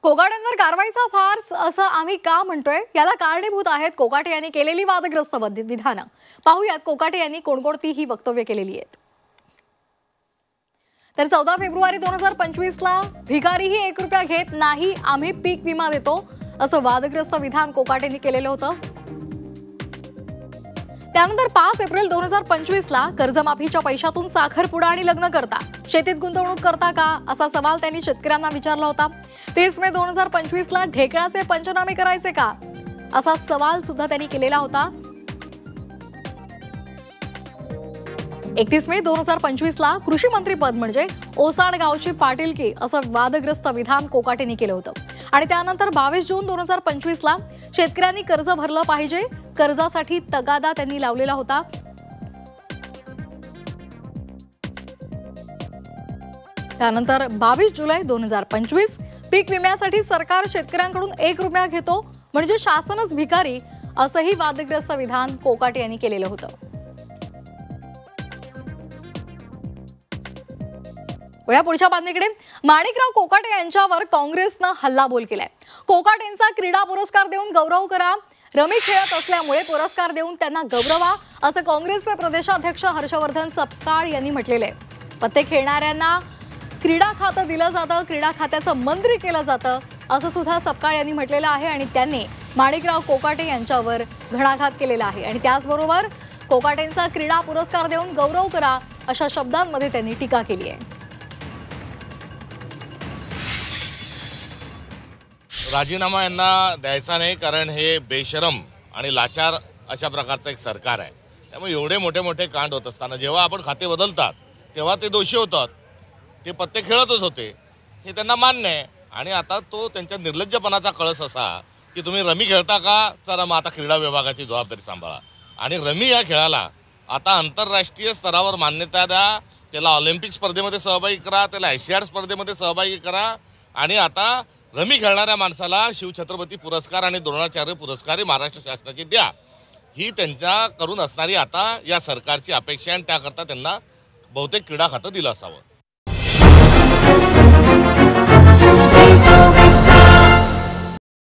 कोकाटेंवर कारवाईचा फार्स असं आम्ही का म्हणतोय, याला कारणीभूत आहेत कोकाटे यांनी केलेली वादग्रस्त विधानं। पाहूयात कोकाटे यांनी कोणकोणती ही वक्तव्य केलेली आहेत। तर 14 फेब्रुवारी 2025 ला भिकारीही 1 रुपया घेत नाही, आम्ही पीक विमा देतो असं वादग्रस्त विधान कोकाटेंनी केलेलं होतं। त्यानंतर 5 एप्रिल 2025 ला कर्जमाफीच्या पैशातून साखरपुडा आणि लग्न करता, शेतीत गुंतवणूक करता का असा सवाल त्यांनी शेतकऱ्यांना विचारला होता। 30 मे 2025 ला ढेकळाचे पंचनामे करायचे का असा सवाल सुद्धा त्यांनी केलेला होता। 31 मे 2025 ला कृषी मंत्री पद म्हणजे ओसाड गावची पाटीलकी असं वादग्रस्त विधान कोकाटेंनी केलं होतं। आणि त्यानंतर 22 जून 2025 ला शेतकऱ्यांनी कर्ज भरलं पाहिजे, कर्जासाठी तगादा त्यांनी लावलेला होता। त्यानंतर 22 जुलै 2025 पीक विम्यासाठी सरकार शेतकऱ्यांकडून 1 रुपया घेतो म्हणजे शासनच भिकारी असंही वादग्रस्त विधान कोकाटे यांनी केलेलं होतं। पुढच्या बातमीकडे, माणिकराव कोकाटे यांच्यावर काँग्रेसनं हल्लाबोल केलाय। कोकाटेंचा क्रीडा पुरस्कार देऊन गौरव करा, रमी खेळत असल्यामुळे पुरस्कार देऊन त्यांना गौरवा असं काँग्रेसचे प्रदेशाध्यक्ष हर्षवर्धन सपकाळ यांनी म्हटलेलं आहे। पत्ते खेळणाऱ्यांना क्रीडा खातं दिलं जातं, क्रीडा खात्याचं मंत्री केलं जातं असं सुद्धा सपकाळ यांनी म्हटलेलं आहे। आणि त्यांनी माणिकराव कोकाटे यांच्यावर घणाघात केलेला आहे आणि त्याचबरोबर कोकाटेंचा क्रीडा पुरस्कार देऊन गौरव करा अशा शब्दांमध्ये त्यांनी टीका केली आहे। राजीनामा यांना द्यायचा नाही, कारण हे बेशरम आणि लाचार अशा प्रकारचं एक सरकार आहे। त्यामुळे एवढे मोठे मोठे कांड होत असताना जेव्हा आपण खाते बदलतात तेव्हा ते दोषी होतात, ते पत्ते खेळतच होते हे त्यांना मान्य आहे। आणि आता तो त्यांच्या निर्लज्जपणाचा कळस असा की तुम्ही रमी खेळता का, चला मग आता क्रीडा विभागाची जबाबदारी सांभाळा। आणि रमी या खेळाला आता आंतरराष्ट्रीय स्तरावर मान्यता द्या, त्याला ऑलिम्पिक स्पर्धेमध्ये सहभागी करा, त्याला एशियाड स्पर्धेमध्ये सहभागी करा। आणि आता रमी खेळणाऱ्या माणसाला शिवछत्रपती पुरस्कार आणि द्रोणाचार्य पुरस्कार महाराष्ट्र शासनाची द्या, ही त्यांच्याकडून असणारी आता या सरकारची अपेक्षा आहे। आणि त्याकरता त्यांना बहुतेक क्रीडा खातं दिलं असावं।